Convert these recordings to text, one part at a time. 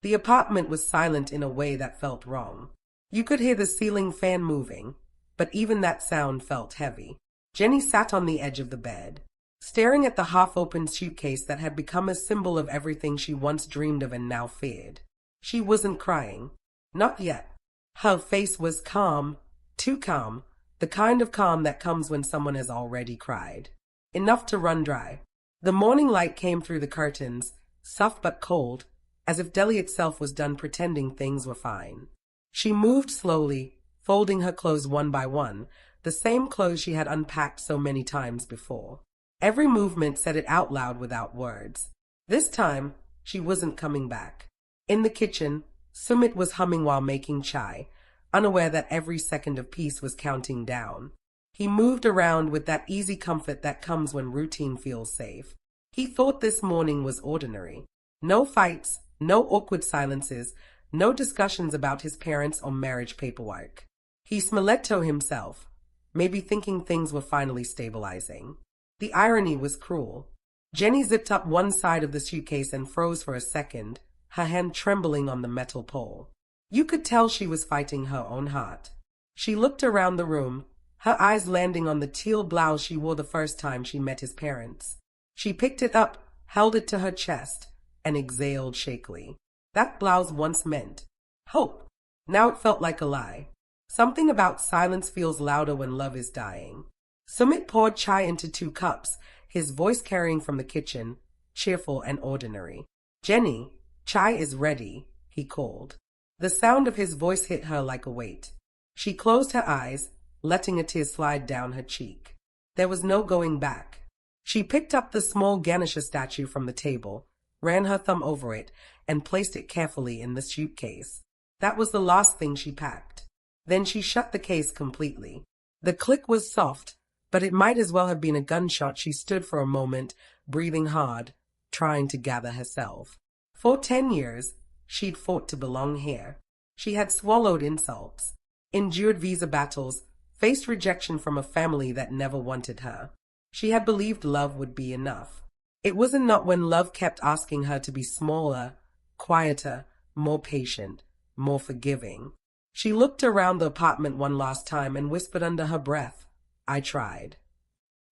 The apartment was silent in a way that felt wrong. You could hear the ceiling fan moving, but even that sound felt heavy. Jenny sat on the edge of the bed, staring at the half-opened suitcase that had become a symbol of everything she once dreamed of and now feared. She wasn't crying. Not yet. Her face was calm, too calm, the kind of calm that comes when someone has already cried. Enough to run dry. The morning light came through the curtains, soft but cold, as if Delhi itself was done pretending things were fine. She moved slowly, folding her clothes one by one, the same clothes she had unpacked so many times before. Every movement said it out loud without words. This time, she wasn't coming back. In the kitchen, Sumit was humming while making chai, unaware that every second of peace was counting down. He moved around with that easy comfort that comes when routine feels safe. He thought this morning was ordinary. No fights, no awkward silences, no discussions about his parents or marriage paperwork. He smiled to himself, maybe thinking things were finally stabilizing. The irony was cruel. Jenny zipped up one side of the suitcase and froze for a second, her hand trembling on the metal pole. You could tell she was fighting her own heart. She looked around the room, her eyes landing on the teal blouse she wore the first time she met his parents. She picked it up, held it to her chest, and exhaled shakily. That blouse once meant hope. Now it felt like a lie. Something about silence feels louder when love is dying. Sumit poured chai into 2 cups, his voice carrying from the kitchen, cheerful and ordinary. Jenny, chai is ready, he called. The sound of his voice hit her like a weight. She closed her eyes, letting a tear slide down her cheek. There was no going back. She picked up the small Ganesha statue from the table, ran her thumb over it, and placed it carefully in the suitcase. That was the last thing she packed. Then she shut the case completely. The click was soft, but it might as well have been a gunshot. She stood for a moment, breathing hard, trying to gather herself. For 10 years, she'd fought to belong here. She had swallowed insults, endured visa battles, faced rejection from a family that never wanted her. She had believed love would be enough. It wasn't not when love kept asking her to be smaller, quieter, more patient, more forgiving. She looked around the apartment one last time and whispered under her breath, I tried.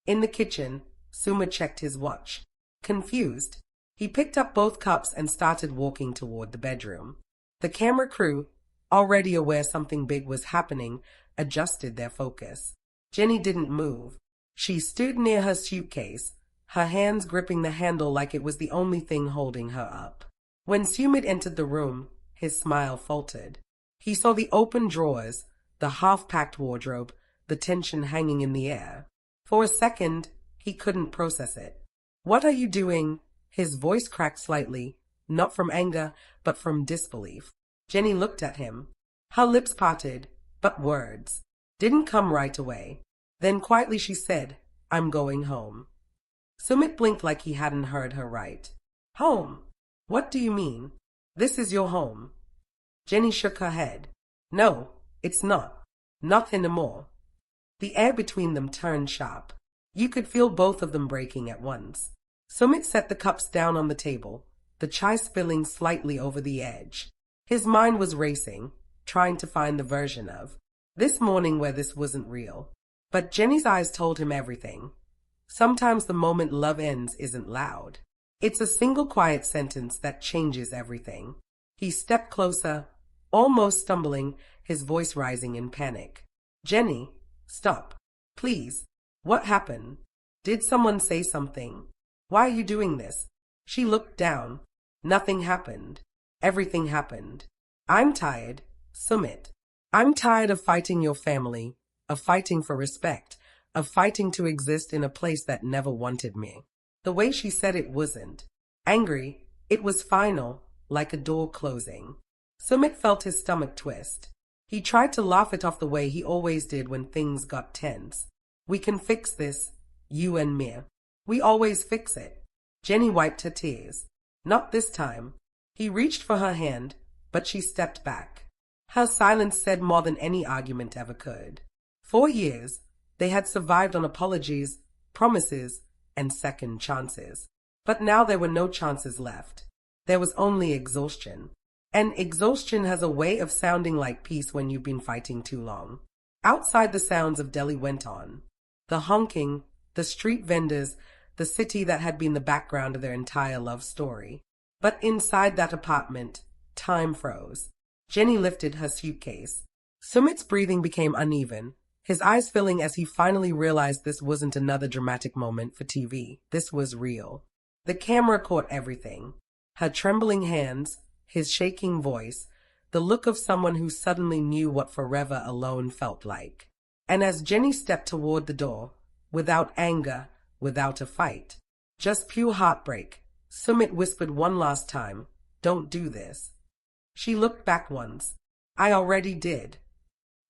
In the kitchen, Sumit checked his watch. Confused, he picked up both cups and started walking toward the bedroom. The camera crew, already aware something big was happening, adjusted their focus. Jenny didn't move. She stood near her suitcase, her hands gripping the handle like it was the only thing holding her up. When Sumit entered the room, his smile faltered. He saw the open drawers, the half-packed wardrobe, the tension hanging in the air. For a second, he couldn't process it. What are you doing? His voice cracked slightly, not from anger, but from disbelief. Jenny looked at him. Her lips parted, but words didn't come right away. Then quietly she said, I'm going home. Sumit blinked like he hadn't heard her right. Home? What do you mean? This is your home. Jenny shook her head. No, it's not. Not anymore. The air between them turned sharp. You could feel both of them breaking at once. Sumit set the cups down on the table, the chai spilling slightly over the edge. His mind was racing, trying to find the version of this morning where this wasn't real. But Jenny's eyes told him everything. Sometimes the moment love ends isn't loud. It's a single quiet sentence that changes everything. He stepped closer, almost stumbling, his voice rising in panic. Jenny, stop. Please. What happened? Did someone say something? Why are you doing this? She looked down. Nothing happened. Everything happened. I'm tired, Sumit. I'm tired of fighting your family, of fighting for respect, of fighting to exist in a place that never wanted me. The way she said it wasn't angry, it was final, like a door closing. Sumit felt his stomach twist. He tried to laugh it off the way he always did when things got tense. We can fix this, you and me. We always fix it. Jenny wiped her tears. Not this time. He reached for her hand, but she stepped back. Her silence said more than any argument ever could. 4 years, they had survived on apologies, promises, and second chances. But now there were no chances left. There was only exhaustion. And exhaustion has a way of sounding like peace when you've been fighting too long. Outside, the sounds of Delhi went on. The honking, the street vendors, the city that had been the background of their entire love story. But inside that apartment, time froze. Jenny lifted her suitcase. Sumit's breathing became uneven, his eyes filling as he finally realized this wasn't another dramatic moment for TV. This was real. The camera caught everything. Her trembling hands, his shaking voice, the look of someone who suddenly knew what forever alone felt like. And as Jenny stepped toward the door, without anger, without a fight, just pure heartbreak, Sumit whispered one last time, "Don't do this." She looked back once. "I already did."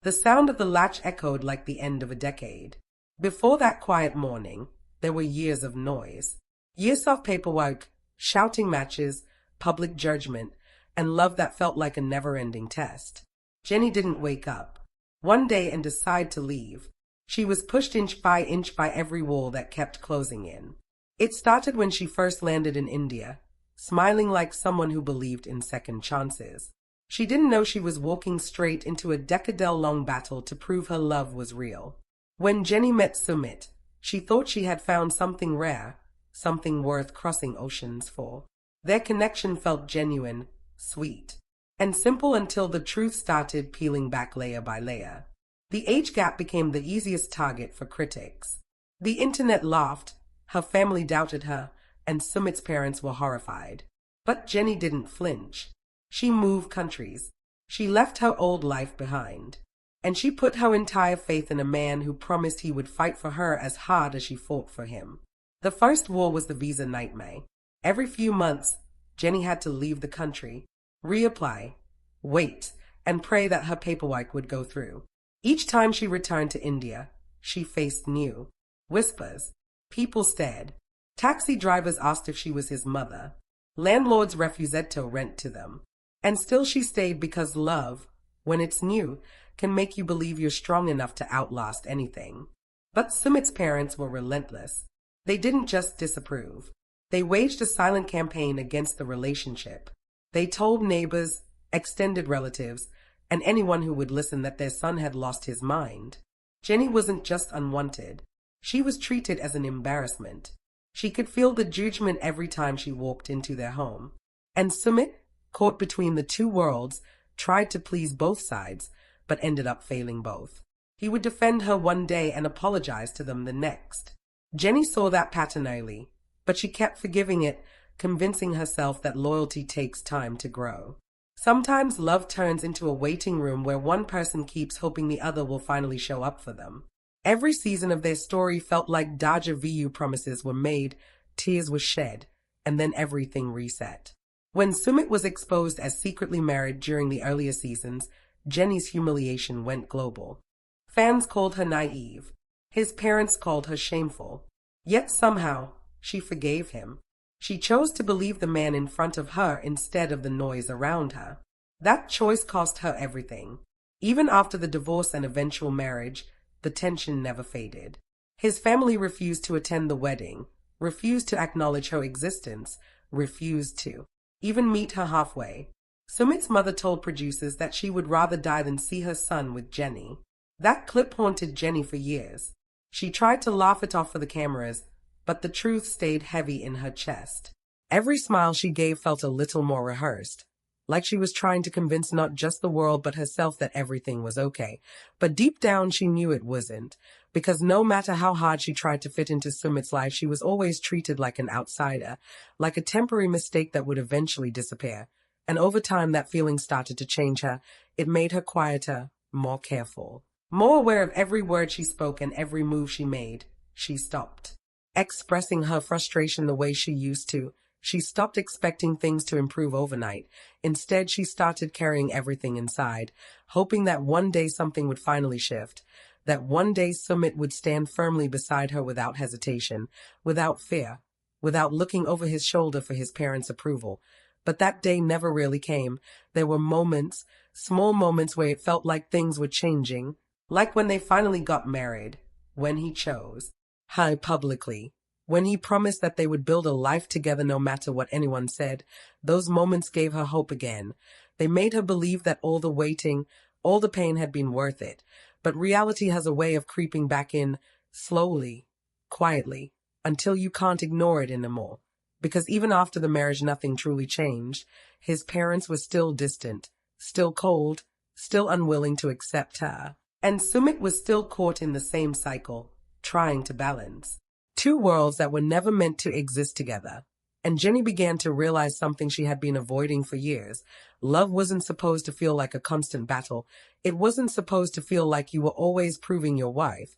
The sound of the latch echoed like the end of a decade. Before that quiet morning, there were years of noise. Years of paperwork, shouting matches, public judgment, and love that felt like a never-ending test. Jenny didn't wake up one day and decide to leave. She was pushed inch by every wall that kept closing in. It started when she first landed in India, smiling like someone who believed in second chances. She didn't know she was walking straight into a decade-long battle to prove her love was real. When Jenny met Sumit, she thought she had found something rare, something worth crossing oceans for. Their connection felt genuine, sweet, and simple until the truth started peeling back layer by layer. The age gap became the easiest target for critics. The internet laughed, her family doubted her, and Sumit's parents were horrified. But Jenny didn't flinch. She moved countries. She left her old life behind. And she put her entire faith in a man who promised he would fight for her as hard as she fought for him. The first war was the visa nightmare. Every few months, Jenny had to leave the country, reapply, wait, and pray that her paperwork would go through. Each time she returned to India, she faced new whispers. People stared. Taxi drivers asked if she was his mother. Landlords refused to rent to them. And still she stayed because love, when it's new, can make you believe you're strong enough to outlast anything. But Sumit's parents were relentless. They didn't just disapprove. They waged a silent campaign against the relationship. They told neighbors, extended relatives, and anyone who would listen that their son had lost his mind. Jenny wasn't just unwanted. She was treated as an embarrassment. She could feel the judgment every time she walked into their home. And Sumit, caught between the two worlds, tried to please both sides, but ended up failing both. He would defend her one day and apologize to them the next. Jenny saw that pattern early, but she kept forgiving it, convincing herself that loyalty takes time to grow. Sometimes love turns into a waiting room where one person keeps hoping the other will finally show up for them. Every season of their story felt like deja vu. Promises were made, tears were shed, and then everything reset. When Sumit was exposed as secretly married during the earlier seasons, Jenny's humiliation went global. Fans called her naive. His parents called her shameful. Yet somehow, she forgave him. She chose to believe the man in front of her instead of the noise around her. That choice cost her everything. Even after the divorce and eventual marriage, the tension never faded. His family refused to attend the wedding, refused to acknowledge her existence, refused to even meet her halfway. Sumit's mother told producers that she would rather die than see her son with Jenny. That clip haunted Jenny for years. She tried to laugh it off for the cameras, but the truth stayed heavy in her chest. Every smile she gave felt a little more rehearsed, like she was trying to convince not just the world but herself that everything was okay. But deep down she knew it wasn't, because no matter how hard she tried to fit into Sumit's life, she was always treated like an outsider, like a temporary mistake that would eventually disappear. And over time that feeling started to change her. It made her quieter, more careful, more aware of every word she spoke and every move she made. She stopped expressing her frustration the way she used to. She stopped expecting things to improve overnight. Instead, she started carrying everything inside, hoping that one day something would finally shift, that one day Sumit would stand firmly beside her without hesitation, without fear, without looking over his shoulder for his parents' approval. But that day never really came. There were moments, small moments, where it felt like things were changing, like when they finally got married, when he chose her publicly, when he promised that they would build a life together no matter what anyone said. Those moments gave her hope again. They made her believe that all the waiting, all the pain had been worth it. But reality has a way of creeping back in slowly, quietly, until you can't ignore it anymore. Because even after the marriage, nothing truly changed. His parents were still distant, still cold, still unwilling to accept her. And Sumit was still caught in the same cycle, trying to balance two worlds that were never meant to exist together. And Jenny began to realize something she had been avoiding for years. Love wasn't supposed to feel like a constant battle. It wasn't supposed to feel like you were always proving your worth,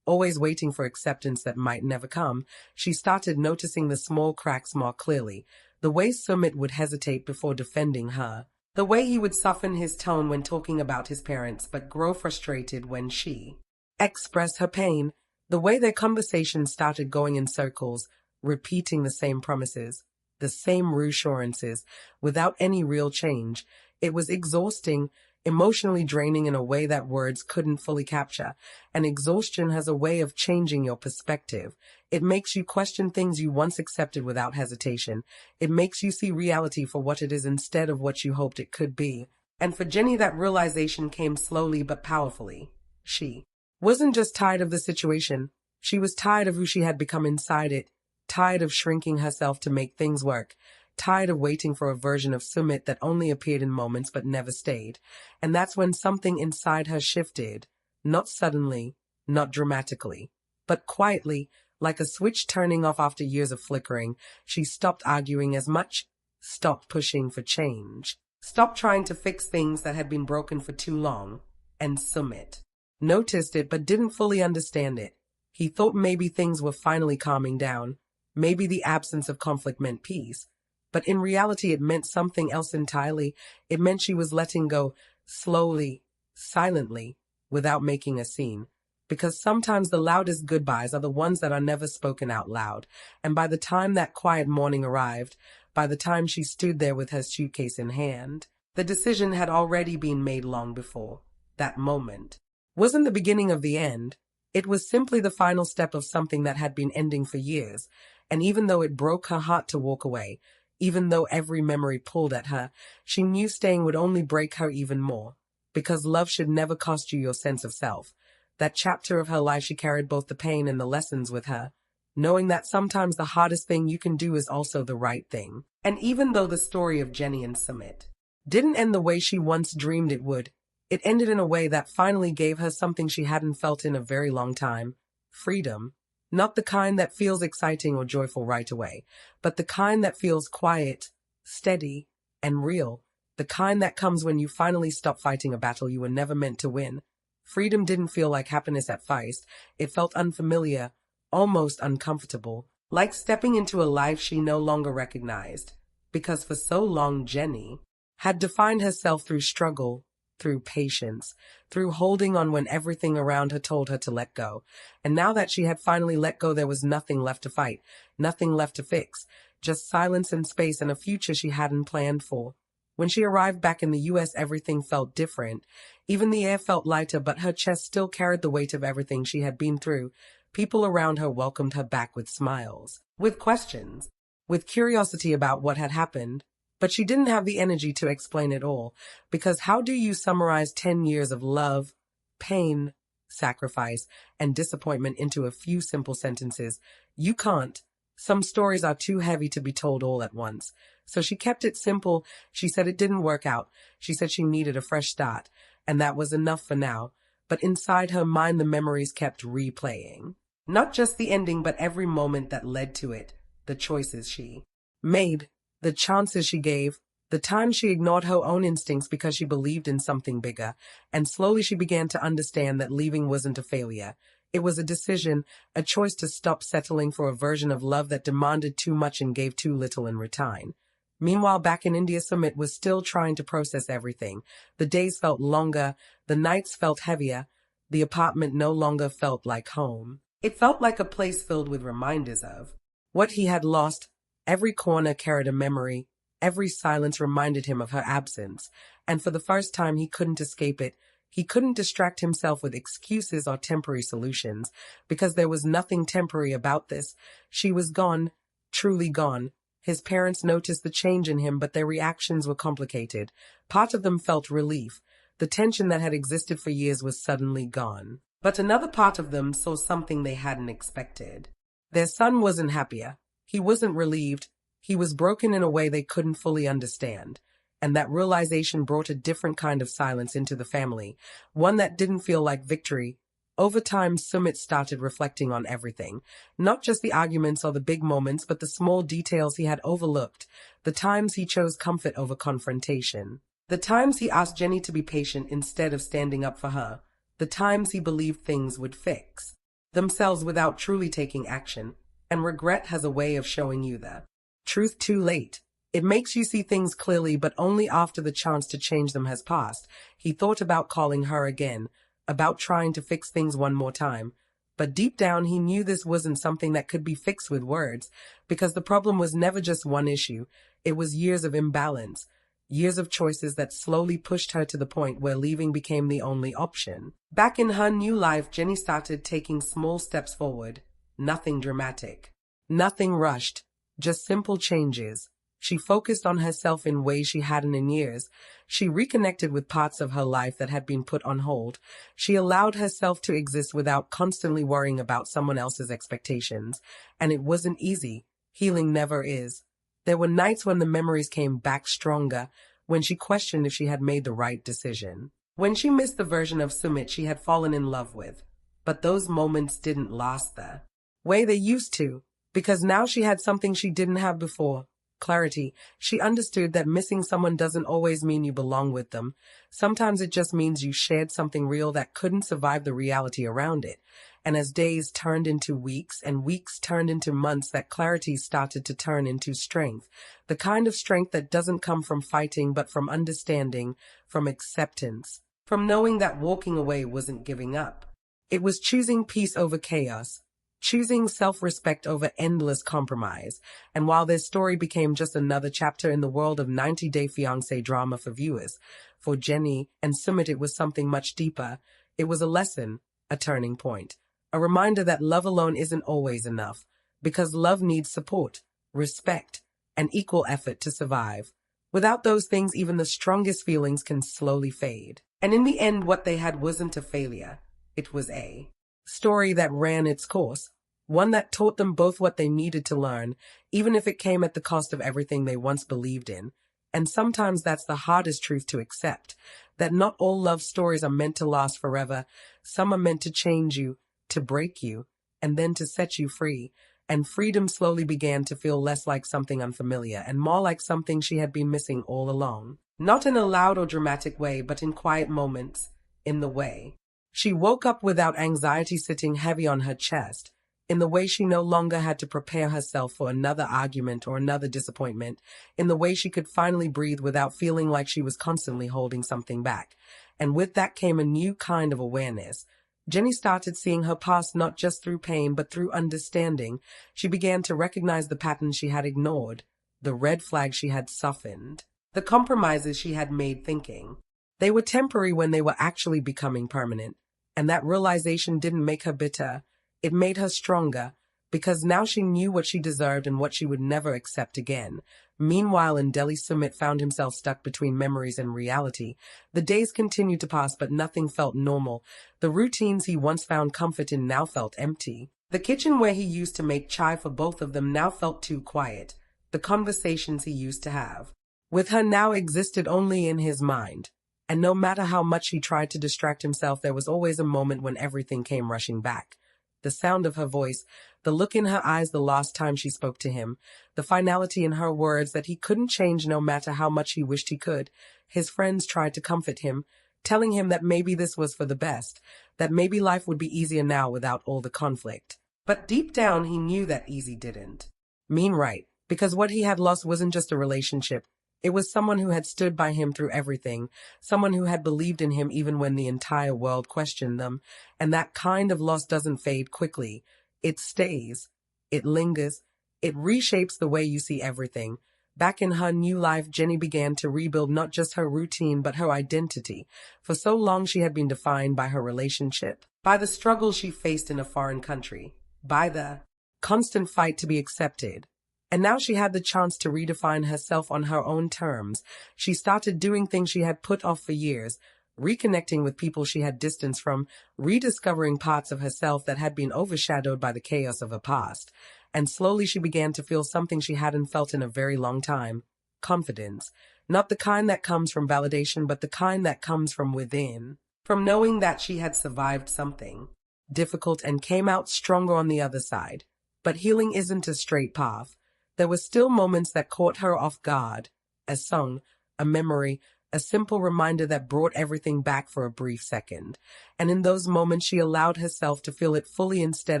always waiting for acceptance that might never come. She started noticing the small cracks more clearly, the way Sumit would hesitate before defending her, the way he would soften his tone when talking about his parents but grow frustrated when she expressed her pain, the way their conversations started going in circles, repeating the same promises, the same reassurances, without any real change. It was exhausting, emotionally draining in a way that words couldn't fully capture. And exhaustion has a way of changing your perspective. It makes you question things you once accepted without hesitation. It makes you see reality for what it is instead of what you hoped it could be. And for Jenny, that realization came slowly but powerfully. She wasn't just tired of the situation. She was tired of who she had become inside it, tired of shrinking herself to make things work, tired of waiting for a version of Sumit that only appeared in moments but never stayed. And that's when something inside her shifted, not suddenly, not dramatically, but quietly, like a switch turning off after years of flickering. She stopped arguing as much, stopped pushing for change, stopped trying to fix things that had been broken for too long. And Sumit noticed it but didn't fully understand it. He thought maybe things were finally calming down. Maybe the absence of conflict meant peace. But in reality, it meant something else entirely. It meant she was letting go, slowly, silently, without making a scene. Because sometimes the loudest goodbyes are the ones that are never spoken out loud. And by the time that quiet morning arrived, by the time she stood there with her suitcase in hand, the decision had already been made long before. That moment wasn't the beginning of the end. It was simply the final step of something that had been ending for years. And even though it broke her heart to walk away, even though every memory pulled at her, she knew staying would only break her even more. Because love should never cost you your sense of self. That chapter of her life, she carried both the pain and the lessons with her, knowing that sometimes the hardest thing you can do is also the right thing. And even though the story of Jenny and Sumit didn't end the way she once dreamed it would, it ended in a way that finally gave her something she hadn't felt in a very long time: freedom. Not the kind that feels exciting or joyful right away, but the kind that feels quiet, steady, and real. The kind that comes when you finally stop fighting a battle you were never meant to win. Freedom didn't feel like happiness at first. It felt unfamiliar, almost uncomfortable, like stepping into a life she no longer recognized. Because for so long, Jenny had defined herself through struggle, through patience, through holding on when everything around her told her to let go. And now that she had finally let go, there was nothing left to fight, nothing left to fix, just silence and space and a future she hadn't planned for. When she arrived back in the US, everything felt different. Even the air felt lighter, but her chest still carried the weight of everything she had been through. People around her welcomed her back with smiles, with questions, with curiosity about what had happened. But she didn't have the energy to explain it all, because how do you summarize 10 years of love, pain, sacrifice, and disappointment into a few simple sentences? You can't. Some stories are too heavy to be told all at once. So she kept it simple. She said it didn't work out. She said she needed a fresh start, and that was enough for now. But inside her mind, the memories kept replaying. Not just the ending, but every moment that led to it, the choices she made, the chances she gave, the times she ignored her own instincts because she believed in something bigger. And slowly she began to understand that leaving wasn't a failure. It was a decision, a choice to stop settling for a version of love that demanded too much and gave too little in return. Meanwhile, back in India, Sumit was still trying to process everything. The days felt longer, the nights felt heavier, the apartment no longer felt like home. It felt like a place filled with reminders of what he had lost. Every corner carried a memory. Every silence reminded him of her absence. And for the first time, he couldn't escape it. He couldn't distract himself with excuses or temporary solutions, because there was nothing temporary about this. She was gone, truly gone. His parents noticed the change in him, but their reactions were complicated. Part of them felt relief. The tension that had existed for years was suddenly gone. But another part of them saw something they hadn't expected. Their son wasn't happier. He wasn't relieved. He was broken in a way they couldn't fully understand. And that realization brought a different kind of silence into the family, one that didn't feel like victory. Over time, Sumit started reflecting on everything, not just the arguments or the big moments, but the small details he had overlooked, the times he chose comfort over confrontation, the times he asked Jenny to be patient instead of standing up for her, the times he believed things would fix themselves without truly taking action. And regret has a way of showing you the truth too late. It makes you see things clearly, but only after the chance to change them has passed. He thought about calling her again, about trying to fix things one more time. But deep down, he knew this wasn't something that could be fixed with words, because the problem was never just one issue. It was years of imbalance, years of choices that slowly pushed her to the point where leaving became the only option. Back in her new life, Jenny started taking small steps forward. Nothing dramatic, nothing rushed, just simple changes. She focused on herself in ways she hadn't in years. She reconnected with parts of her life that had been put on hold. She allowed herself to exist without constantly worrying about someone else's expectations. And it wasn't easy. Healing never is. There were nights when the memories came back stronger, when she questioned if she had made the right decision, when she missed the version of Sumit she had fallen in love with. But those moments didn't last the way they used to, because now she had something she didn't have before. Clarity. She understood that missing someone doesn't always mean you belong with them. Sometimes it just means you shared something real that couldn't survive the reality around it. And as days turned into weeks and weeks turned into months, that clarity started to turn into strength. The kind of strength that doesn't come from fighting, but from understanding, from acceptance, from knowing that walking away wasn't giving up. It was choosing peace over chaos, choosing self-respect over endless compromise. And while their story became just another chapter in the world of 90-Day Fiancé drama for viewers, for Jenny and Sumit it was something much deeper. It was a lesson, a turning point, a reminder that love alone isn't always enough, because love needs support, respect, and equal effort to survive. Without those things, even the strongest feelings can slowly fade. And in the end, what they had wasn't a failure. It was a story that ran its course, one that taught them both what they needed to learn, even if it came at the cost of everything they once believed in. And sometimes that's the hardest truth to accept, that not all love stories are meant to last forever. Some are meant to change you, to break you, and then to set you free. And freedom slowly began to feel less like something unfamiliar and more like something she had been missing all along. Not in a loud or dramatic way, but in quiet moments, in the way she woke up without anxiety sitting heavy on her chest, in the way she no longer had to prepare herself for another argument or another disappointment, in the way she could finally breathe without feeling like she was constantly holding something back. And with that came a new kind of awareness. Jenny started seeing her past not just through pain, but through understanding. She began to recognize the patterns she had ignored, the red flags she had softened, the compromises she had made thinking they were temporary when they were actually becoming permanent. And that realization didn't make her bitter. It made her stronger, because now she knew what she deserved and what she would never accept again. Meanwhile, in Delhi, Sumit found himself stuck between memories and reality. The days continued to pass, but nothing felt normal. The routines he once found comfort in now felt empty. The kitchen where he used to make chai for both of them now felt too quiet. The conversations he used to have with her now existed only in his mind. And no matter how much he tried to distract himself, there was always a moment when everything came rushing back. The sound of her voice, the look in her eyes the last time she spoke to him, the finality in her words that he couldn't change no matter how much he wished he could. His friends tried to comfort him, telling him that maybe this was for the best, that maybe life would be easier now without all the conflict. But deep down, he knew that easy didn't mean right, because what he had lost wasn't just a relationship. It was someone who had stood by him through everything, someone who had believed in him even when the entire world questioned them. And that kind of loss doesn't fade quickly. It stays. It lingers. It reshapes the way you see everything. Back in her new life, Jenny began to rebuild not just her routine, but her identity. For so long, she had been defined by her relationship, by the struggles she faced in a foreign country, by the constant fight to be accepted, And now she had the chance to redefine herself on her own terms. She started doing things she had put off for years, reconnecting with people she had distanced from, rediscovering parts of herself that had been overshadowed by the chaos of her past. And slowly she began to feel something she hadn't felt in a very long time: confidence. Not the kind that comes from validation, but the kind that comes from within. From knowing that she had survived something difficult and came out stronger on the other side. But healing isn't a straight path. There were still moments that caught her off guard: a song, a memory, a simple reminder that brought everything back for a brief second. And in those moments, she allowed herself to feel it fully instead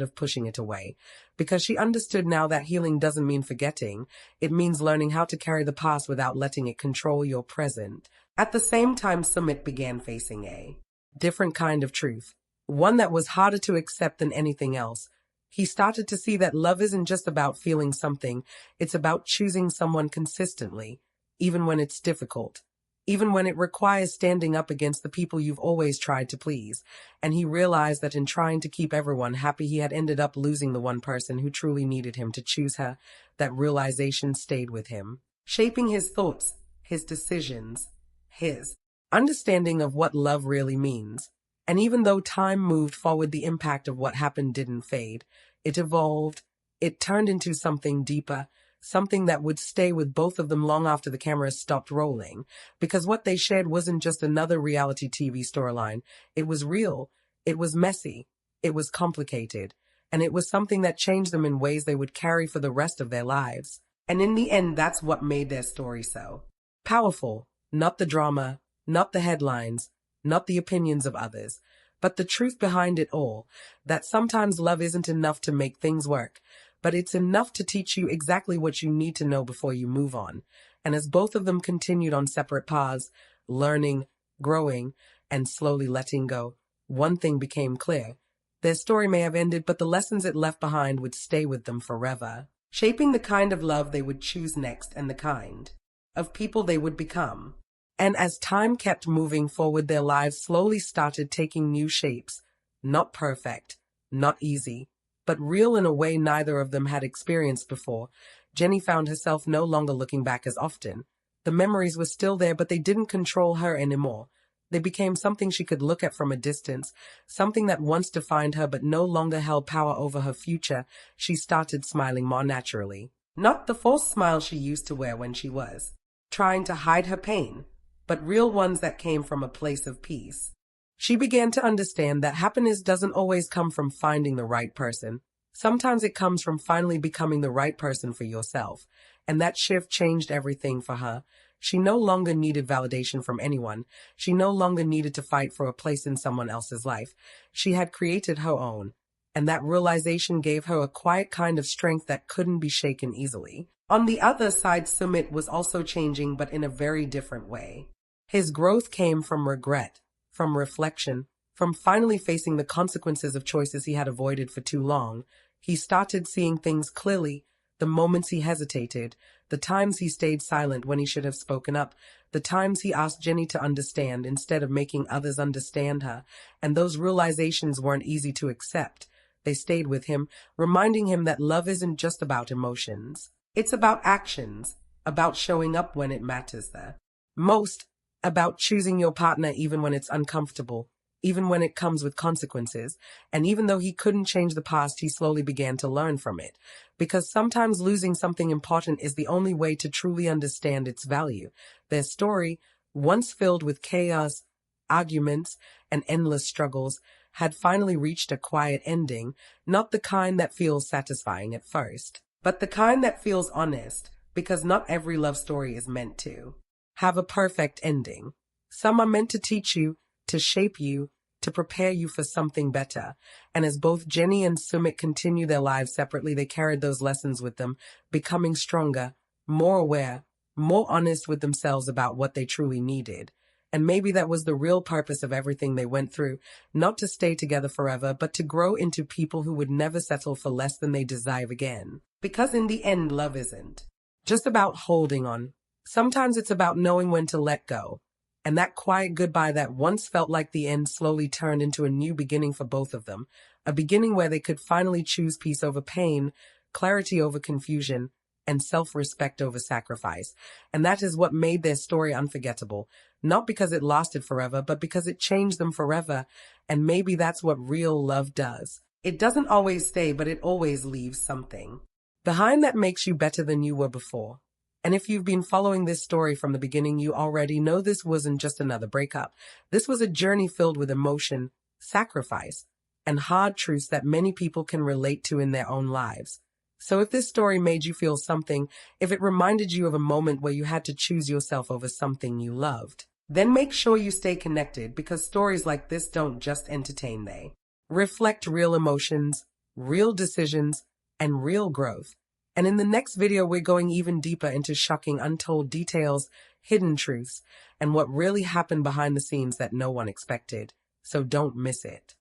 of pushing it away, because she understood now that healing doesn't mean forgetting. It means learning how to carry the past without letting it control your present. At the same time, Sumit began facing a different kind of truth, one that was harder to accept than anything else. He started to see that love isn't just about feeling something, it's about choosing someone consistently, even when it's difficult, even when it requires standing up against the people you've always tried to please. And he realized that in trying to keep everyone happy, he had ended up losing the one person who truly needed him to choose her. That realization stayed with him, shaping his thoughts, his decisions, his understanding of what love really means. And even though time moved forward, the impact of what happened didn't fade. It evolved. It turned into something deeper, something that would stay with both of them long after the cameras stopped rolling. Because what they shared wasn't just another reality TV storyline. It was real. It was messy. It was complicated. And it was something that changed them in ways they would carry for the rest of their lives. And in the end, that's what made their story so powerful. Not the drama, not the headlines, not the opinions of others, but the truth behind it all, that sometimes love isn't enough to make things work, but it's enough to teach you exactly what you need to know before you move on. And as both of them continued on separate paths, learning, growing, and slowly letting go, one thing became clear: their story may have ended, but the lessons it left behind would stay with them forever, shaping the kind of love they would choose next and the kind of people they would become. And as time kept moving forward, their lives slowly started taking new shapes. Not perfect, not easy, but real in a way neither of them had experienced before. Jenny found herself no longer looking back as often. The memories were still there, but they didn't control her anymore. They became something she could look at from a distance, something that once defined her but no longer held power over her future. She started smiling more naturally. Not the false smile she used to wear when she was trying to hide her pain, but real ones that came from a place of peace. She began to understand that happiness doesn't always come from finding the right person. Sometimes it comes from finally becoming the right person for yourself. And that shift changed everything for her. She no longer needed validation from anyone. She no longer needed to fight for a place in someone else's life. She had created her own. And that realization gave her a quiet kind of strength that couldn't be shaken easily. On the other side, Sumit was also changing, but in a very different way. His growth came from regret, from reflection, from finally facing the consequences of choices he had avoided for too long. He started seeing things clearly: the moments he hesitated, the times he stayed silent when he should have spoken up, the times he asked Jenny to understand instead of making others understand her. And those realizations weren't easy to accept. They stayed with him, reminding him that love isn't just about emotions. It's about actions, about showing up when it matters the most, about choosing your partner even when it's uncomfortable, even when it comes with consequences. And even though he couldn't change the past, he slowly began to learn from it. Because sometimes losing something important is the only way to truly understand its value. Their story, once filled with chaos, arguments, and endless struggles, had finally reached a quiet ending, not the kind that feels satisfying at first, but the kind that feels honest, because not every love story is meant to have a perfect ending. Some are meant to teach you, to shape you, to prepare you for something better. And as both Jenny and Sumit continued their lives separately, they carried those lessons with them, becoming stronger, more aware, more honest with themselves about what they truly needed. And maybe that was the real purpose of everything they went through: not to stay together forever, but to grow into people who would never settle for less than they deserve again. Because in the end, love isn't just about holding on. Sometimes it's about knowing when to let go. And that quiet goodbye that once felt like the end slowly turned into a new beginning for both of them. A beginning where they could finally choose peace over pain, clarity over confusion, and self-respect over sacrifice. And that is what made their story unforgettable. Not because it lasted forever, but because it changed them forever. And maybe that's what real love does. It doesn't always stay, but it always leaves something behind that makes you better than you were before. And if you've been following this story from the beginning, you already know this wasn't just another breakup. This was a journey filled with emotion, sacrifice, and hard truths that many people can relate to in their own lives. So if this story made you feel something, if it reminded you of a moment where you had to choose yourself over something you loved, then make sure you stay connected, because stories like this don't just entertain, they reflect real emotions, real decisions, and real growth. And in the next video, we're going even deeper into shocking, untold details, hidden truths, and what really happened behind the scenes that no one expected. So don't miss it.